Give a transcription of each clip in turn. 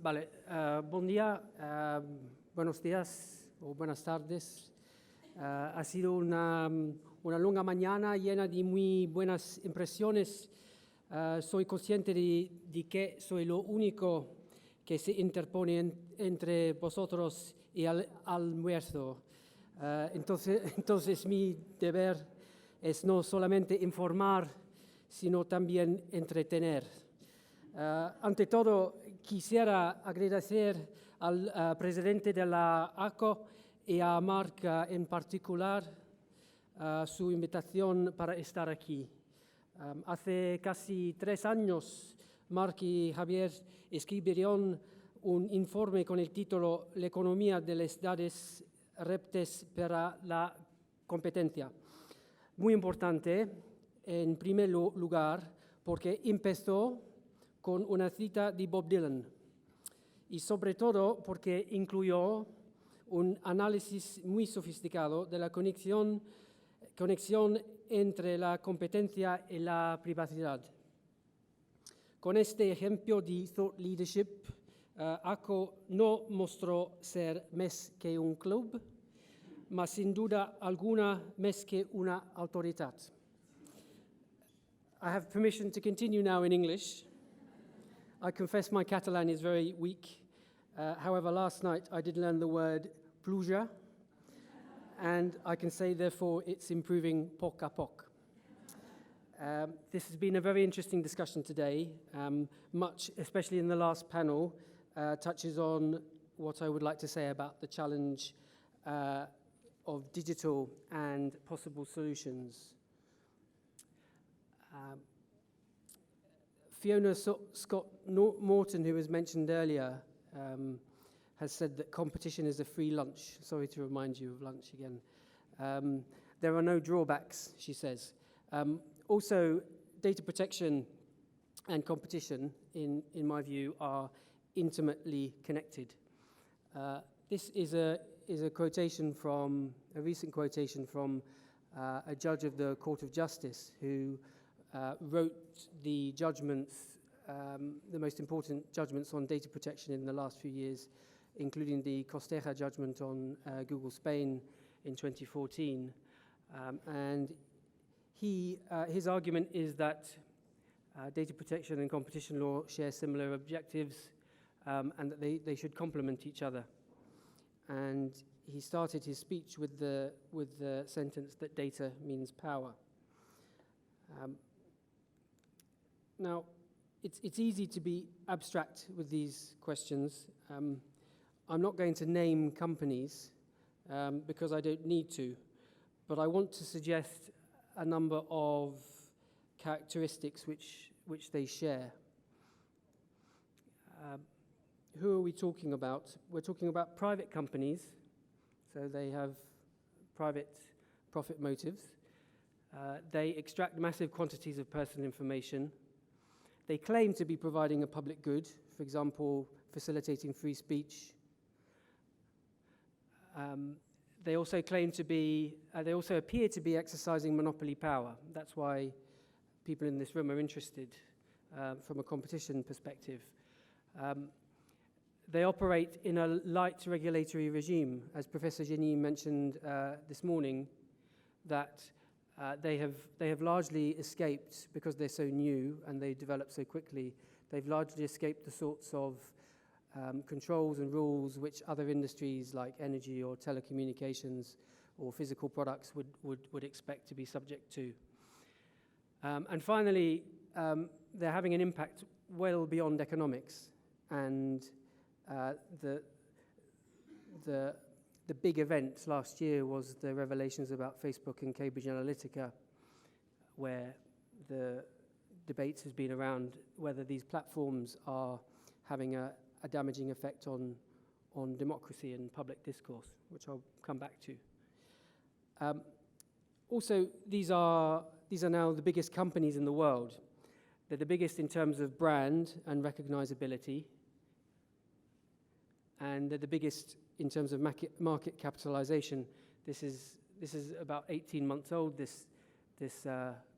Buen día, buenos días o buenas tardes. Ha sido una longa mañana llena de muy buenas impresiones. Soy consciente de que soy lo único que se interpone entre vosotros y el almuerzo. Entonces mi deber es no solamente informar, sino también entretener. Ante todo, quisiera agradecer al presidente de la ACCO y a Marc en particular su invitación para estar aquí. Hace casi 3 años, Marc y Javier escribieron un informe con el título La economía de las edades, Reptes para la competencia. Muy importante, en primer lugar, porque empezó con una cita de Bob Dylan y sobre todo porque incluyó un análisis muy sofisticado de la conexión entre la competencia y la privacidad. Con este ejemplo de thought leadership, ACCO no mostró ser más que un club, mas sin duda alguna más que una autoridad. I have permission to continue now in English. I confess my Catalan is very weak. However, last night I did learn the word pluja, and I can say, therefore, it's improving poc a poc. This has been a very interesting discussion today. Much, especially in the last panel, touches on what I would like to say about the challenge of digital and possible solutions. Fiona Scott-Morton, who was mentioned earlier, has said that competition is a free lunch. Sorry to remind you of lunch again. There are no drawbacks, she says. Also, data protection and competition, in my view, are intimately connected. This is a quotation from, a recent quotation from a judge of the Court of Justice who wrote the judgments, the most important judgments on data protection in the last few years, including the Costeja judgment on Google Spain in 2014. And his argument is that data protection and competition law share similar objectives and that they should complement each other. And he started his speech with the sentence that data means power. Now, it's easy to be abstract with these questions. I'm not going to name companies because I don't need to, but I want to suggest a number of characteristics which they share. Who are we talking about? We're talking about private companies, so they have private profit motives. They extract massive quantities of personal information. They claim to be providing a public good, for example, facilitating free speech. They also claim to be, they also appear to be exercising monopoly power. That's why people in this room are interested from a competition perspective. They operate in a light regulatory regime, as Professor Jenny mentioned this morning, that they have largely escaped, because they're so new and they develop so quickly, they've largely escaped the sorts of controls and rules which other industries like energy or telecommunications or physical products would expect to be subject to. And finally, they're having an impact well beyond economics, and the big event last year was the revelations about Facebook and Cambridge Analytica, where the debates has been around whether these platforms are having a damaging effect on democracy and public discourse, which I'll come back to. Also, these are now the biggest companies in the world. They're the biggest in terms of brand and recognizability, and they're the biggest in terms of market capitalization. This is about 18 months old, this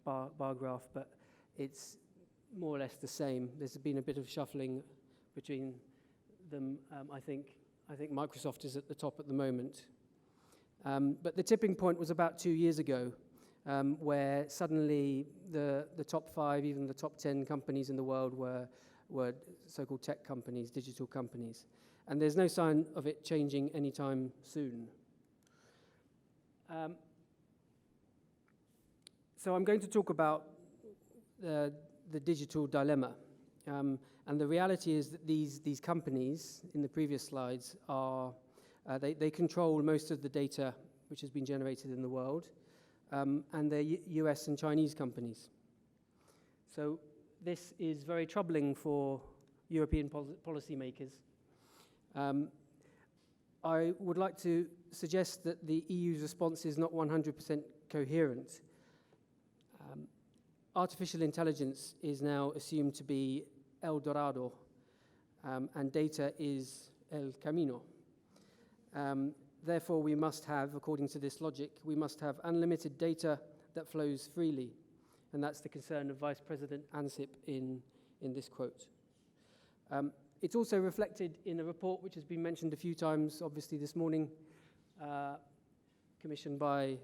bar graph, but it's more or less the same. There's been a bit of shuffling between them. I think Microsoft is at the top at the moment. But the tipping point was about 2 years ago, where suddenly the top 5, even the top 10 companies in the world were so-called tech companies, digital companies. And there's no sign of it changing anytime soon. So I'm going to talk about the digital dilemma. And the reality is that these companies, in the previous slides, they control most of the data which has been generated in the world, and they're US and Chinese companies. So this is very troubling for European policymakers. I would like to suggest that the EU's response is not 100% coherent. Artificial intelligence is now assumed to be El Dorado, and data is El Camino. Therefore, we must have, according to this logic, we must have unlimited data that flows freely. And that's the concern of Vice President Ansip in this quote. It's also reflected in a report which has been mentioned a few times, obviously this morning, commissioned by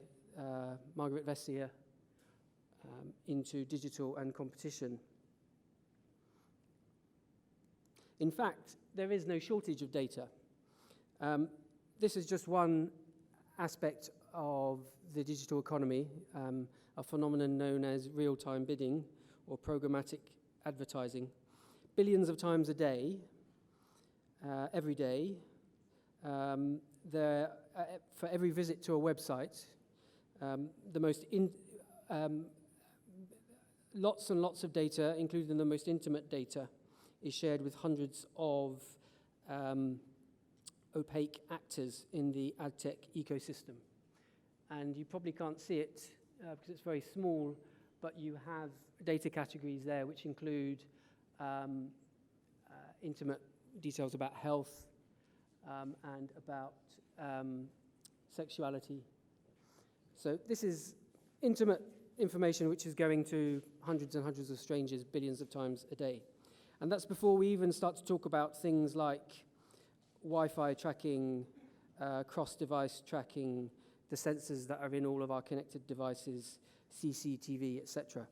Margaret Vestager into digital and competition. In fact, there is no shortage of data. This is just one aspect of the digital economy, a phenomenon known as real-time bidding or programmatic advertising. Billions of times a day, every day, for every visit to a website, lots and lots of data, including the most intimate data, is shared with hundreds of opaque actors in the ad tech ecosystem. And you probably can't see it because it's very small, but you have data categories there which include intimate details about health and about sexuality. So this is intimate information which is going to hundreds and hundreds of strangers billions of times a day. And that's before we even start to talk about things like Wi-Fi tracking, cross-device tracking, the sensors that are in all of our connected devices, CCTV, etc.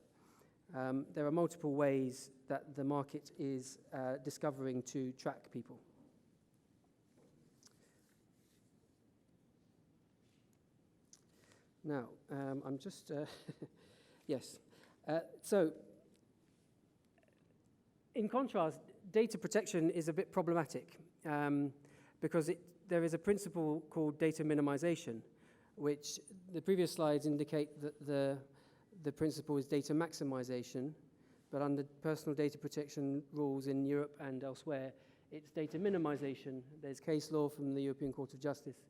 There are multiple ways that the market is discovering to track people. Now, I'm just, yes. So, in contrast, data protection is a bit problematic because there is a principle called data minimization, which the previous slides indicate that the principle is data maximization, but under personal data protection rules in Europe and elsewhere, it's data minimization. There's case law from the European Court of Justice,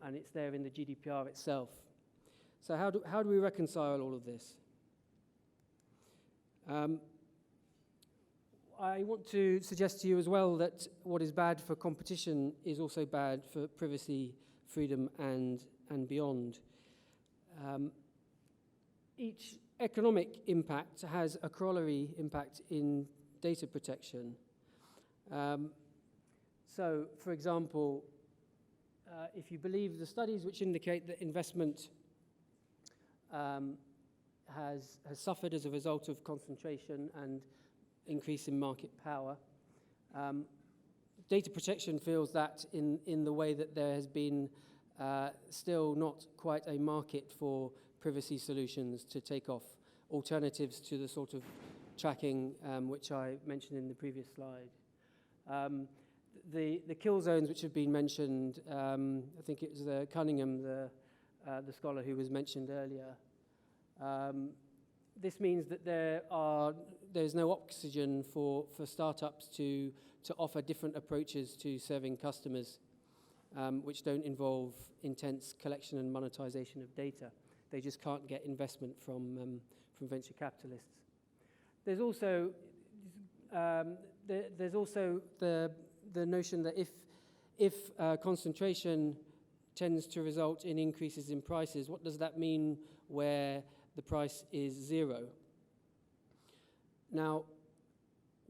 and it's there in the GDPR itself. So how do we reconcile all of this? I want to suggest to you as well that what is bad for competition is also bad for privacy, freedom, and beyond. Each economic impact has a corollary impact in data protection. So, for example, if you believe the studies which indicate that investment has suffered as a result of concentration and increase in market power, data protection feels that in the way that there has been still not quite a market for privacy solutions to take off, alternatives to the sort of tracking which I mentioned in the previous slide. The kill zones which have been mentioned, I think it was Cunningham, the scholar who was mentioned earlier. This means that there's no oxygen for startups to offer different approaches to serving customers which don't involve intense collection and monetization of data. They just can't get investment from venture capitalists. There's also the notion that if concentration tends to result in increases in prices, what does that mean where the price is zero? Now,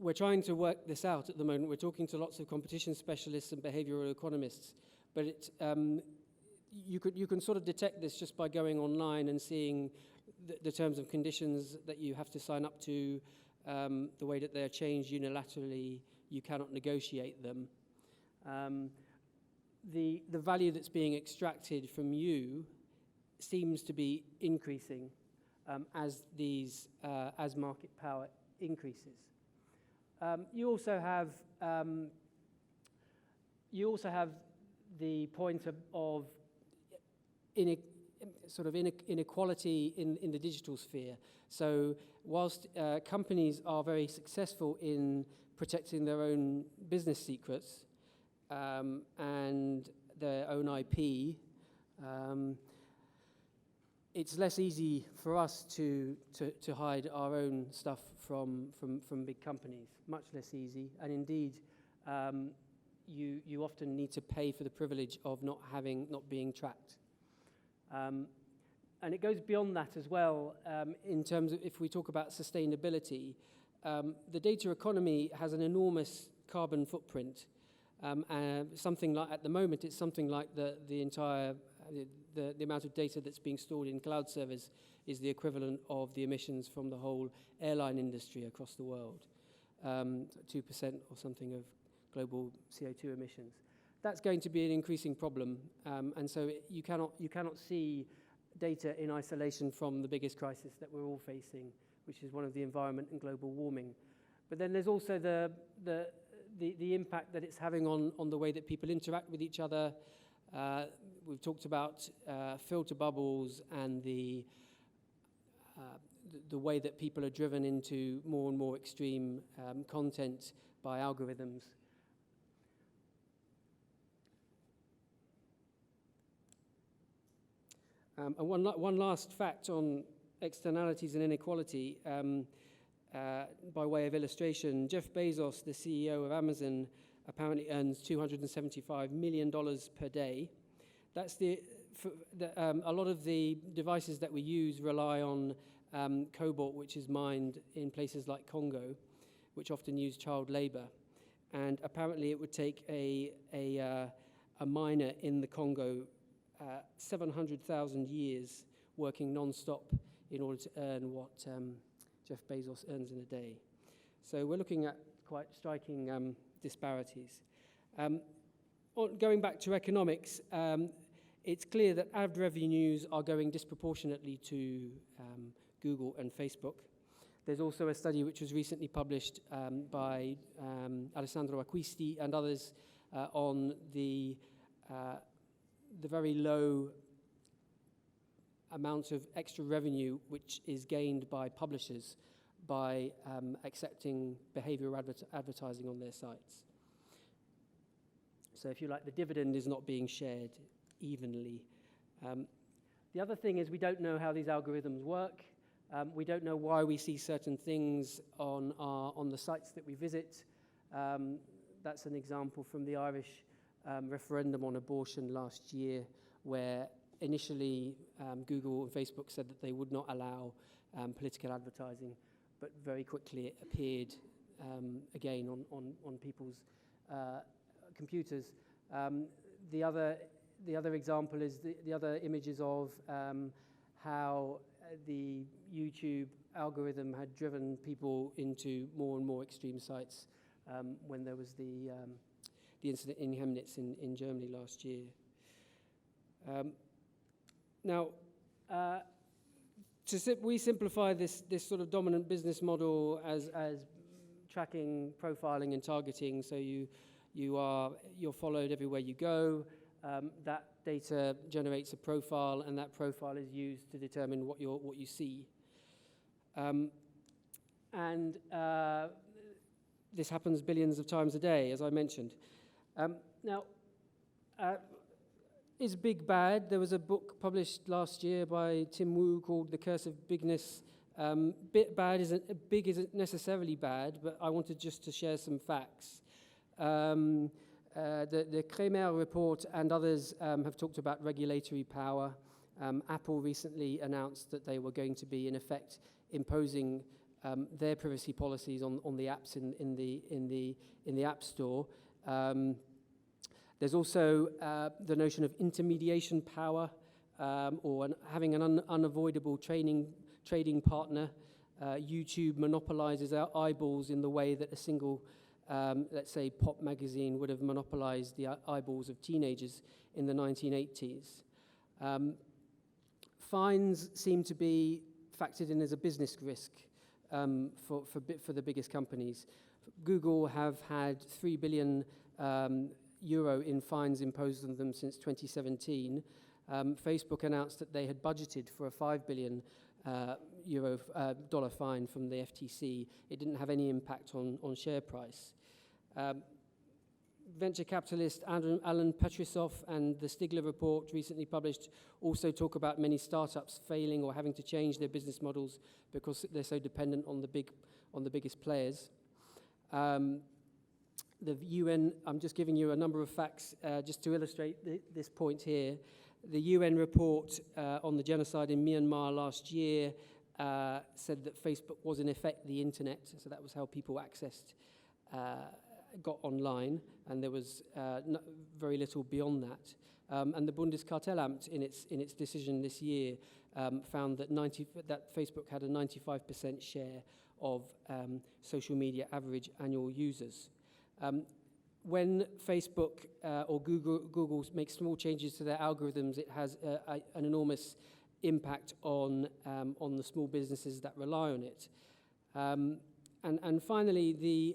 we're trying to work this out at the moment. We're talking to lots of competition specialists and behavioral economists, but you can sort of detect this just by going online and seeing the terms and conditions that you have to sign up to, the way that they're changed unilaterally. You cannot negotiate them. The value that's being extracted from you seems to be increasing as market power increases. You also have the point of inequality in the digital sphere. So whilst companies are very successful in protecting their own business secrets and their own IP, it's less easy for us to hide our own stuff from big companies, much less easy. And indeed, you often need to pay for the privilege of not being tracked. And it goes beyond that as well, in terms of, if we talk about sustainability, the data economy has an enormous carbon footprint. Something like, at the moment, it's something like the entire the amount of data that's being stored in cloud servers is the equivalent of the emissions from the whole airline industry across the world, 2% or something of global CO2 emissions. That's going to be an increasing problem, and so you cannot see data in isolation from the biggest crisis that we're all facing, which is one of the environment and global warming. But then there's also the impact that it's having on the way that people interact with each other. We've talked about filter bubbles and the way that people are driven into more and more extreme content by algorithms. And one last fact on externalities and inequality, by way of illustration. Jeff Bezos, the CEO of Amazon, apparently earns $275 million per day. That's a lot of the devices that we use rely on cobalt, which is mined in places like Congo, which often use child labor. And apparently it would take a miner in the Congo 700,000 years working non-stop in order to earn what Jeff Bezos earns in a day. So we're looking at quite striking disparities. Going back to economics, it's clear that ad revenues are going disproportionately to Google and Facebook. There's also a study which was recently published by Alessandro Acquisti and others on the very low amount of extra revenue which is gained by publishers by accepting behavioral advertising on their sites. So if you like, the dividend is not being shared evenly. The other thing is we don't know how these algorithms work. We don't know why we see certain things on the sites that we visit. That's an example from the Irish referendum on abortion last year, where initially Google and Facebook said that they would not allow political advertising, but very quickly it appeared again on people's computers. The other example is the other images of how the YouTube algorithm had driven people into more and more extreme sites when there was the incident in Chemnitz in Germany last year. Now, we simplify this sort of dominant business model as tracking, profiling, and targeting. So you're followed everywhere you go. That data generates a profile, and that profile is used to determine what you see. This happens billions of times a day, as I mentioned. Now, is big bad? There was a book published last year by Tim Wu called The Curse of Bigness. Big isn't necessarily bad, but I wanted just to share some facts. The Kremer report and others have talked about regulatory power. Apple recently announced that they were going to be, in effect, imposing their privacy policies on the apps in the App Store. There's also the notion of intermediation power, or having an unavoidable trading partner. YouTube monopolizes our eyeballs in the way that a single, let's say, pop magazine would have monopolized the eyeballs of teenagers in the 1980s. Fines seem to be factored in as a business risk for the biggest companies. Google have had 3 billion euro in fines imposed on them since 2017. Facebook announced that they had budgeted for a 5 billion dollar fine from the FTC. It didn't have any impact on share price. Venture capitalist Alan Petrisov and the Stigler report recently published also talk about many startups failing or having to change their business models because they're so dependent on the biggest players. The UN, I'm just giving you a number of facts just to illustrate this point here. The UN report on the genocide in Myanmar last year said that Facebook was in effect the internet, so that was how people got online, and there was very little beyond that. And the Bundeskartellamt, in its decision this year, found that Facebook had a 95% share of social media average annual users. When Facebook or Google makes small changes to their algorithms, it has an enormous impact on the small businesses that rely on it. And finally,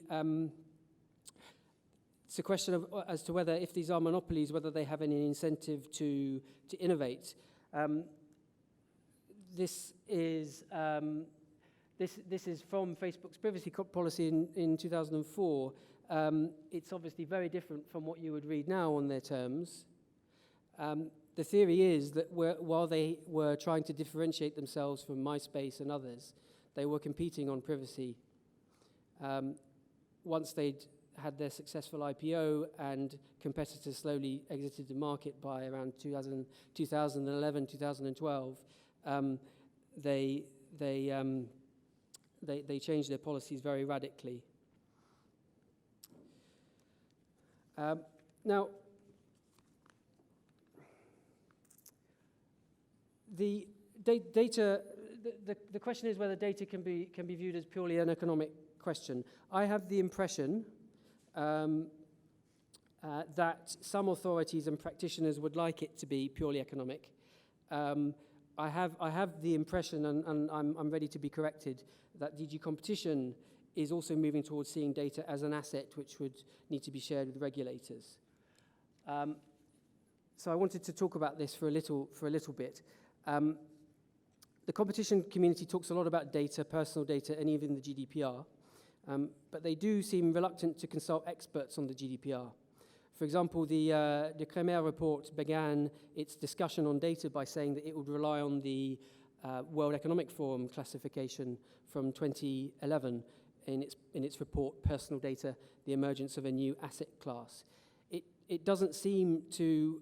it's a question as to whether, if these are monopolies, whether they have any incentive to innovate. This is from Facebook's privacy policy in 2004. It's obviously very different from what you would read now on their terms. The theory is that while they were trying to differentiate themselves from MySpace and others, they were competing on privacy. Once they'd had their successful IPO and competitors slowly exited the market by around 2011, 2012, they changed their policies very radically. Now, the data. The question is whether data can be viewed as purely an economic question. I have the impression that some authorities and practitioners would like it to be purely economic. I have the impression, and I'm ready to be corrected, that DG Competition is also moving towards seeing data as an asset which would need to be shared with regulators. So I wanted to talk about this for a little bit. The competition community talks a lot about data, personal data, and even the GDPR, but they do seem reluctant to consult experts on the GDPR. For example, the Kremer report began its discussion on data by saying that it would rely on the World Economic Forum classification from 2011 in its report, Personal Data, the Emergence of a New Asset Class. It doesn't seem to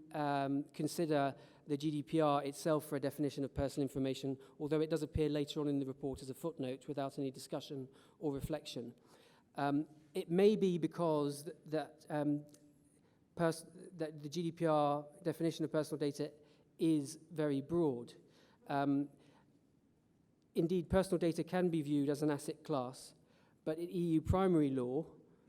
consider the GDPR itself for a definition of personal information, although it does appear later on in the report as a footnote without any discussion or reflection. It may be because that the GDPR definition of personal data is very broad. Indeed, personal data can be viewed as an asset class, but in EU primary law,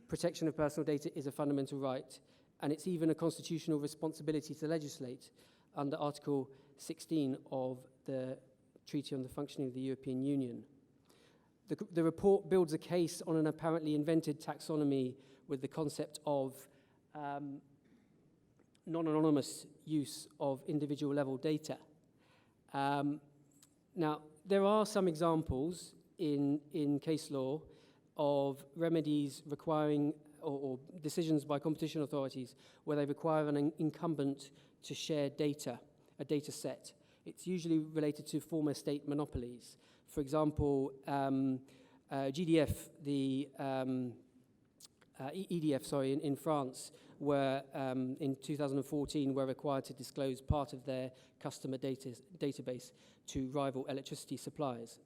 protection of personal data is a fundamental right, and it's even a constitutional responsibility to legislate under Article 16 of the Treaty on the Functioning of the European Union. The report builds a case on an apparently invented taxonomy with the concept of non-anonymous use of individual level data. Now, there are some examples in case law of remedies requiring or decisions by competition authorities where they require an incumbent to share data, a data set. It's usually related to former state monopolies. For example, GDF, the EDF, in France, were in 2014 were required to disclose part of their customer database to rival electricity suppliers.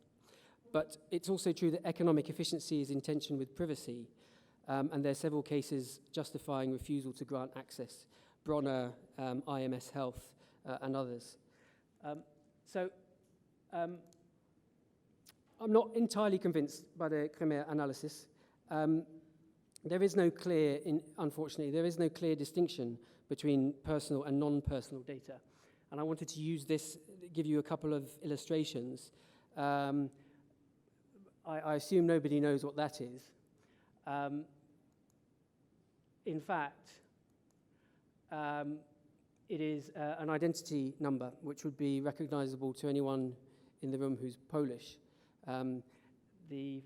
But it's also true that economic efficiency is in tension with privacy, and there are several cases justifying refusal to grant access, Bronner, IMS Health, and others. I'm not entirely convinced by the Kremer analysis. There is no clear, unfortunately, there is no clear distinction between personal and non-personal data. And I wanted to use this, give you a couple of illustrations. I assume nobody knows what that is. In fact, it is an identity number, which would be recognizable to anyone in the room who's Polish. They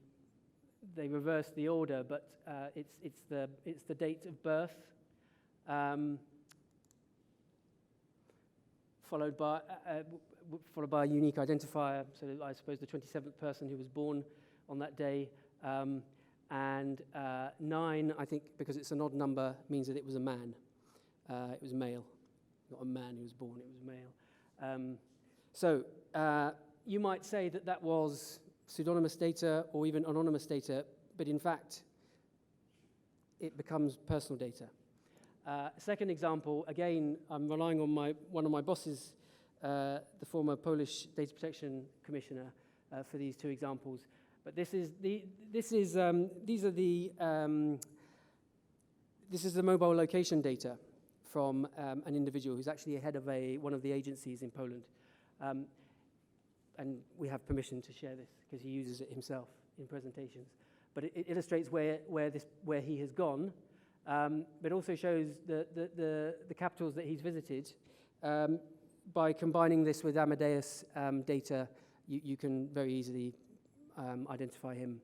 reverse the order, but it's the date of birth, followed by a unique identifier. So I suppose the 27th person who was born on that day, and 9, I think, because it's an odd number, means that it was a man. It was male, not a man who was born. It was male. So you might say that that was pseudonymous data or even anonymous data, but in fact, it becomes personal data. Second example, again, I'm relying on one of my bosses, the former Polish Data Protection Commissioner, for these two examples. But this is the mobile location data from an individual who's actually head of one of the agencies in Poland. And we have permission to share this because he uses it himself in presentations. But it illustrates where he has gone, but also shows the capitals that he's visited. By combining this with Amadeus data, you can very easily identify him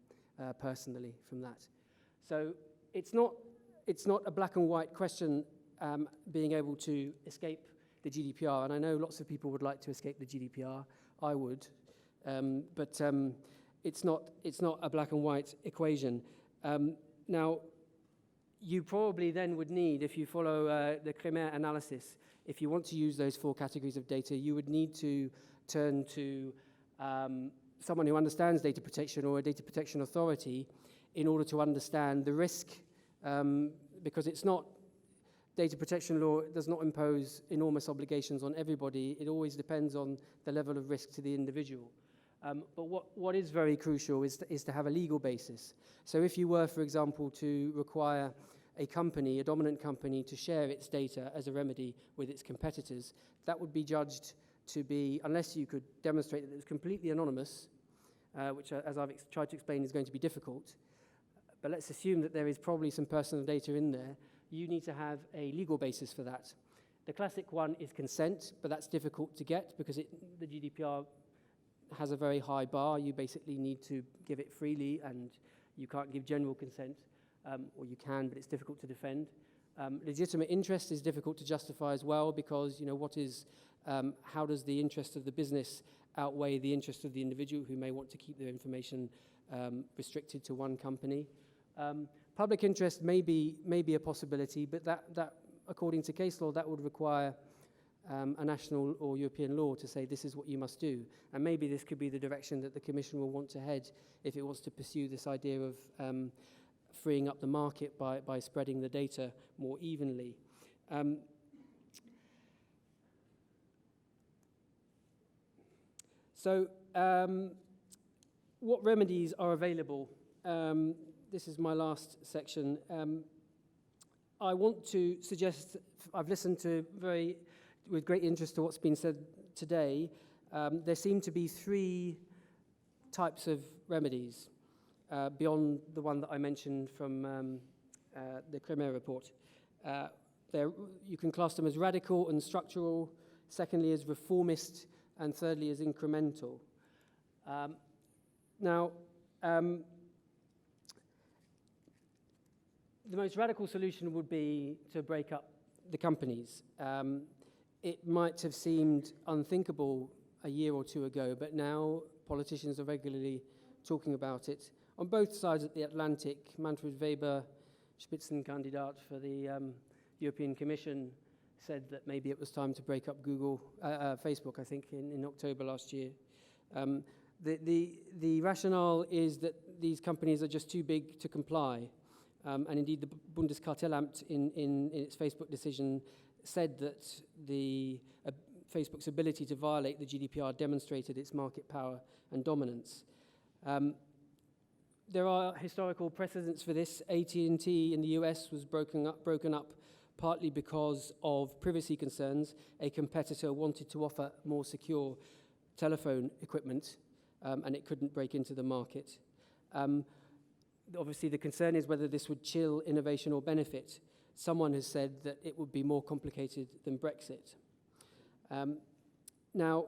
personally from that. So it's not a black and white question, being able to escape the GDPR, and I know lots of people would like to escape the GDPR. I would, but it's not a black and white equation. Now, you probably then would need, if you follow the Kremer analysis, if you want to use those 4 categories of data, you would need to turn to someone who understands data protection or a data protection authority in order to understand the risk, because it's not, data protection law does not impose enormous obligations on everybody. It always depends on the level of risk to the individual. But what is very crucial is to have a legal basis. So if you were, for example, to require a dominant company, to share its data as a remedy with its competitors, that would be judged to be, unless you could demonstrate that it was completely anonymous, which, as I've tried to explain, is going to be difficult. But let's assume that there is probably some personal data in there. You need to have a legal basis for that. The classic one is consent, but that's difficult to get because the GDPR has a very high bar. You basically need to give it freely, and you can't give general consent, or you can, but it's difficult to defend. Legitimate interest is difficult to justify as well because, how does the interest of the business outweigh the interest of the individual who may want to keep their information restricted to one company? Public interest may be a possibility, but that according to case law, that would require a national or European law to say this is what you must do. And maybe this could be the direction that the Commission will want to head if it wants to pursue this idea of freeing up the market by spreading the data more evenly. What remedies are available? This is my last section. I want to suggest, I've listened with great interest to what's been said today. There seem to be 3 types of remedies beyond the one that I mentioned from the Kremer report. You can class them as radical and structural, secondly as reformist, and thirdly as incremental. The most radical solution would be to break up the companies. It might have seemed unthinkable a year or 2 ago, but now politicians are regularly talking about it. On both sides of the Atlantic, Manfred Weber, Spitzenkandidat for the European Commission, said that maybe it was time to break up Facebook, I think, in October last year. The rationale is that these companies are just too big to comply. And indeed, the Bundeskartellamt in its Facebook decision said that Facebook's ability to violate the GDPR demonstrated its market power and dominance. There are historical precedents for this. AT&T in the US was broken up partly because of privacy concerns. A competitor wanted to offer more secure telephone equipment, and it couldn't break into the market. Obviously, the concern is whether this would chill innovation or benefit. Someone has said that it would be more complicated than Brexit. Now,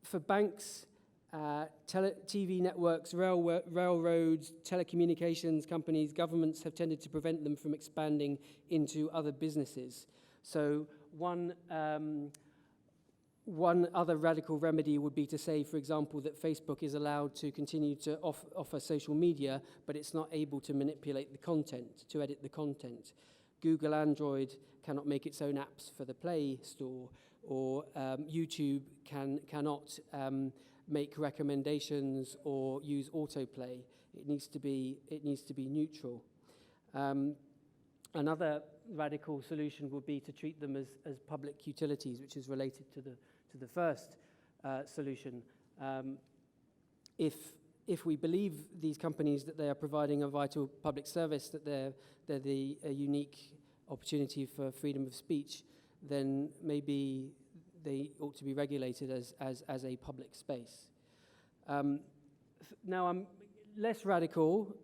for banks, TV networks, railroads, telecommunications companies, governments have tended to prevent them from expanding into other businesses. So one other radical remedy would be to say, for example, that Facebook is allowed to continue to offer social media, but it's not able to manipulate the content, to edit the content. Google Android cannot make its own apps for the Play Store, or YouTube cannot make recommendations or use autoplay. It needs to be neutral. Another radical solution would be to treat them as public utilities, which is related to the first solution. If we believe these companies that they are providing a vital public service, that they're a unique opportunity for freedom of speech, then maybe they ought to be regulated as a public space. Now, I'm less radical,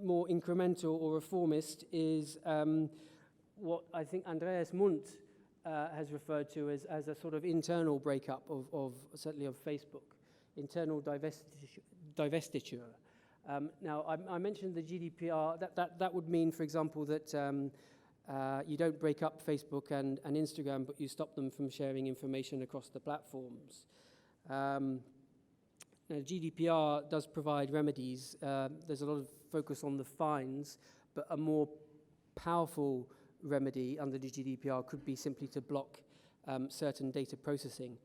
more incremental or reformist is what I think Andreas Mundt has referred to as a sort of internal breakup certainly of Facebook, internal divestiture. Now, I mentioned the GDPR. That would mean, for example, that you don't break up Facebook and Instagram, but you stop them from sharing information across the platforms. Now, GDPR does provide remedies. There's a lot of focus on the fines, but a more powerful remedy under the GDPR could be simply to block certain data processing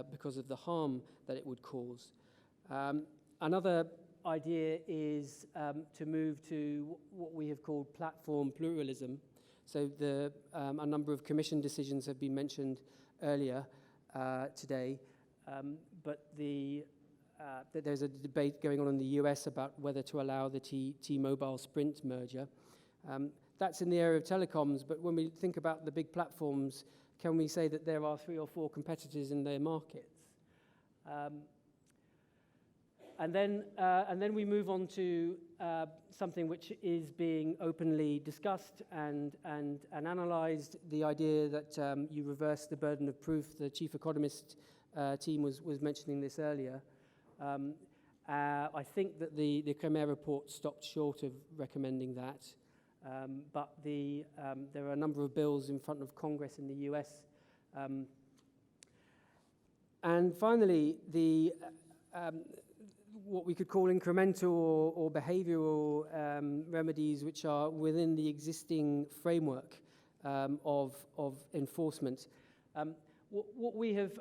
because of the harm that it would cause. Another idea is to move to what we have called platform pluralism. So a number of commission decisions have been mentioned earlier today, but there's a debate going on in the US about whether to allow the T-Mobile Sprint merger. That's in the area of telecoms, but when we think about the big platforms, can we say that there are 3 or 4 competitors in their markets? And then we move on to something which is being openly discussed and analysed, the idea that you reverse the burden of proof. The chief economist team was mentioning this earlier. I think that the Khmer report stopped short of recommending that, but there are a number of bills in front of Congress in the US. And finally, what we could call incremental or behavioral remedies, which are within the existing framework of enforcement. What we have,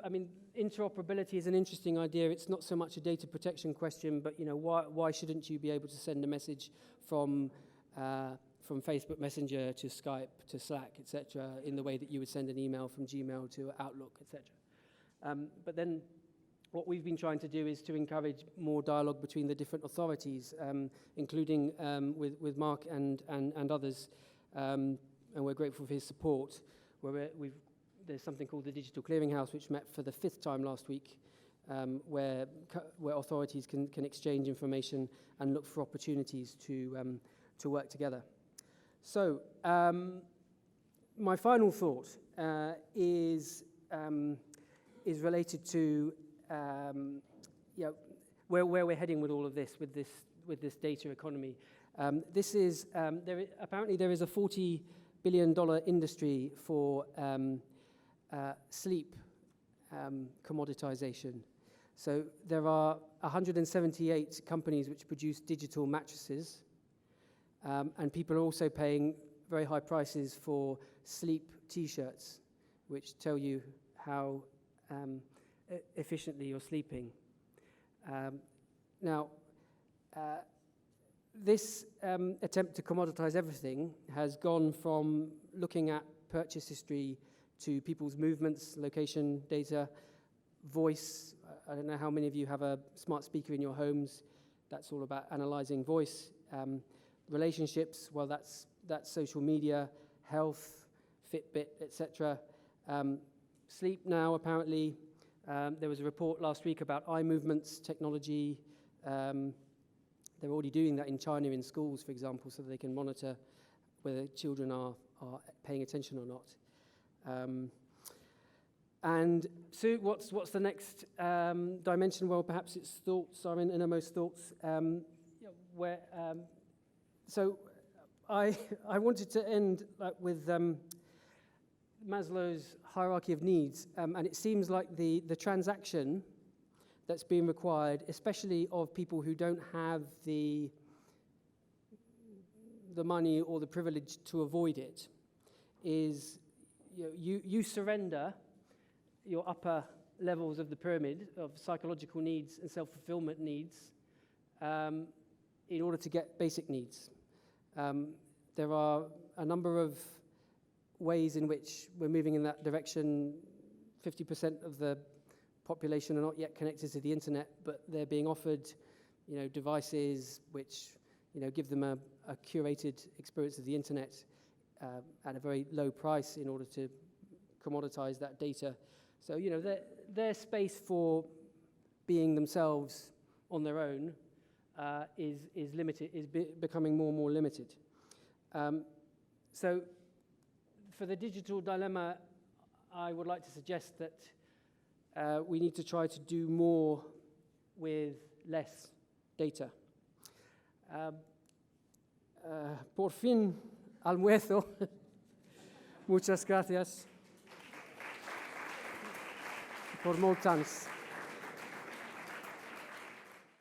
interoperability is an interesting idea. It's not so much a data protection question, but why shouldn't you be able to send a message from Facebook Messenger to Skype to Slack, etc., in the way that you would send an email from Gmail to Outlook, etc. But then what we've been trying to do is to encourage more dialogue between the different authorities, including with Mark and others, and we're grateful for his support. There's something called the Digital Clearinghouse, which met for the 5th time last week, where authorities can exchange information and look for opportunities to work together. So my final thought is related to where we're heading with all of this, with this data economy. Apparently there is a $40 billion industry for sleep commoditization. So there are 178 companies which produce digital mattresses, and people are also paying very high prices for sleep T-shirts, which tell you how efficiently you're sleeping. Now, this attempt to commoditize everything has gone from looking at purchase history to people's movements, location data, voice. I don't know how many of you have a smart speaker in your homes. That's all about analyzing voice. Relationships, well, that's social media, health, Fitbit, etc. Sleep now, apparently. There was a report last week about eye movements technology. They're already doing that in China in schools, for example, so that they can monitor whether children are paying attention or not. And so what's the next dimension? Well, perhaps it's thoughts, our innermost thoughts. So I wanted to end with Maslow's hierarchy of needs, and it seems like the transaction that's being required, especially of people who don't have the money or the privilege to avoid it, is you surrender your upper levels of the pyramid of psychological needs and self-fulfillment needs in order to get basic needs. There are a number of ways in which we're moving in that direction. 50% of the population are not yet connected to the internet, but they're being offered, devices which, give them a curated experience of the internet at a very low price in order to commoditize that data. So, their space for being themselves on their own is limited, is becoming more and more limited. So, for the digital dilemma, I would like to suggest that we need to try to do more with less data. Por fin, almuerzo. Muchas gracias por molts anys.